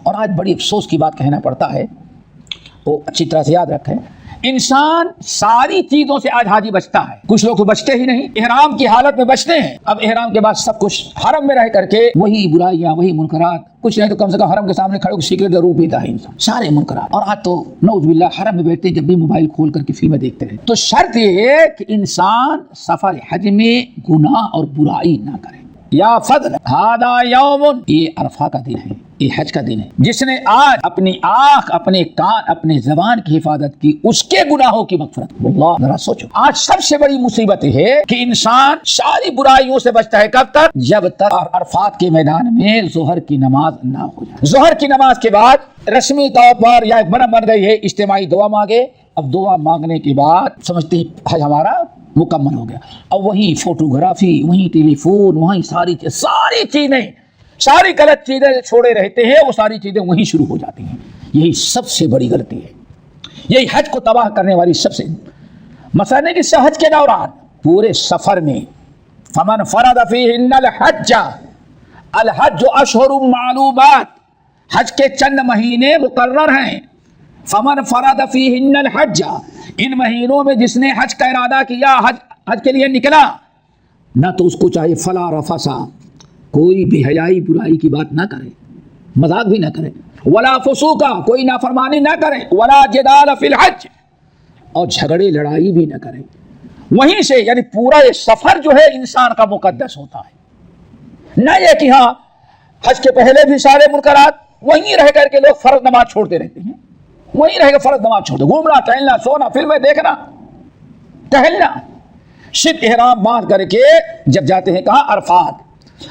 اور آج بڑی افسوس کی بات کہنا پڑتا ہے، وہ اچھی طرح سے یاد رکھیں، انسان ساری چیزوں سے آج حاجی بچتا ہے، کچھ لوگ تو بچتے ہی نہیں، احرام کی حالت میں بچتے ہیں، اب احرام کے بعد سب کچھ حرم میں رہ کر کے وہی برائیاں وہی منکرات، کچھ نہیں تو کم سے کم حرم کے سامنے کھڑے ہو کے سگریٹ ضرور پیتا ہے انسان، سارے منکرات۔ اور آج تو نعوذ باللہ حرم میں بیٹھتے جب بھی موبائل کھول کر کے فلمیں دیکھتے ہیں۔ تو شرط یہ ہے کہ انسان سفر حج میں گناہ اور برائی نہ کرے۔ یا فضل ہذا یوم، یہ عرفہ کا دن ہے، یہ حج کا دن ہے، جس نے آج اپنی آنکھ، اپنے کان، اپنے زبان کی حفاظت کی، اس کے گناہوں کی مغفرت۔ واللہ ذرا سوچو، آج سب سے بڑی مصیبت یہ ہے کہ انسان ساری برائیوں سے بچتا ہے، کب تک؟ جب تک عرفات کے میدان میں ظہر کی نماز نہ ہو جائے۔ ظہر کی نماز کے بعد رسمی طور پر یا بن گئی ہے اجتماعی دعا مانگے، اب دعا مانگنے کے بعد سمجھتے ہیں حج ہمارا مکمل ہو گیا، اب وہیں فوٹوگرافی، وہیں ٹیلی فون، وہیں ساری چیزیں، ساری غلط چیزیں چھوڑے رہتے ہیں، وہ ساری چیزیں وہیں شروع ہو جاتی ہیں۔ یہی سب سے بڑی غلطی ہے، یہی حج کو تباہ کرنے والی سب سے مسئلہ ہے کہ حج کے دوران پورے سفر میں فمن فرض فیہن الحج، الحج اشہر معلومات، حج کے چند مہینے مقرر ہیں، فمن فرض فیہن الحج، ان مہینوں میں جس نے حج کا ارادہ کیا، حج کے لیے نکلا، نہ تو اس کو چاہے فلا رفسا، کوئی بے حیائی برائی کی بات نہ کرے، مذاق بھی نہ کرے، ولا فسوقا، کوئی نافرمانی نہ کرے، ولا جدال فی الحج، اور جھگڑے لڑائی بھی نہ کرے۔ وہیں سے یعنی پورا یہ سفر جو ہے انسان کا مقدس ہوتا ہے، نہ یہ کہ ہاں حج کے پہلے بھی سارے منکرات، وہیں رہ کر کے لوگ فرض نماز چھوڑتے رہتے ہیں، وہیں رہ کے فرض نماز چھوڑتے، گھومنا ٹہلنا، سونا، فلمیں دیکھنا، ٹہلنا، صرف احرام باندھ کر کے جب جاتے ہیں کہاں؟ عرفات،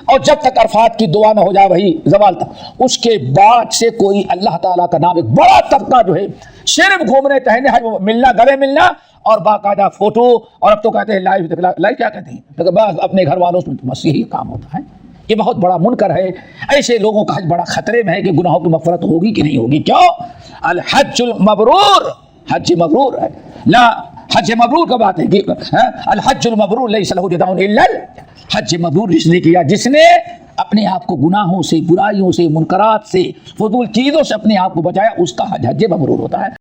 اور جب تک عرفات کی دعا نہ ہو جائے وہی زوال تک، اس کے بعد سے کوئی اللہ تعالیٰ کا نام، ایک بڑا طبقہ جو ہے صرف گھومنے ٹہلنے، ملنا، گلے ملنا اور باقاعدہ فوٹو، اور اب تو کہتے ہیں لائیو کیا کہتے ہیں، لیکن بعض اپنے گھر والوں میں تو بس یہی کام ہوتا ہے۔ یہ بہت بڑا منکر ہے، ایسے لوگوں کا حج بڑا خطرے میں ہے کہ گناہوں کی مغفرت ہوگی کہ نہیں ہوگی۔ کیوں؟ الحج المبرور، حج مبرور ہے، لا حج مبرور کا بات ہے کہ الحج المبرور لیس لہ جزاء الا حج مبرور جس نے کیا، جس نے اپنے آپ کو گناہوں سے، برائیوں سے، منکرات سے، فضول چیزوں سے اپنے آپ کو بچایا، اس کا حج مبرور ہوتا ہے۔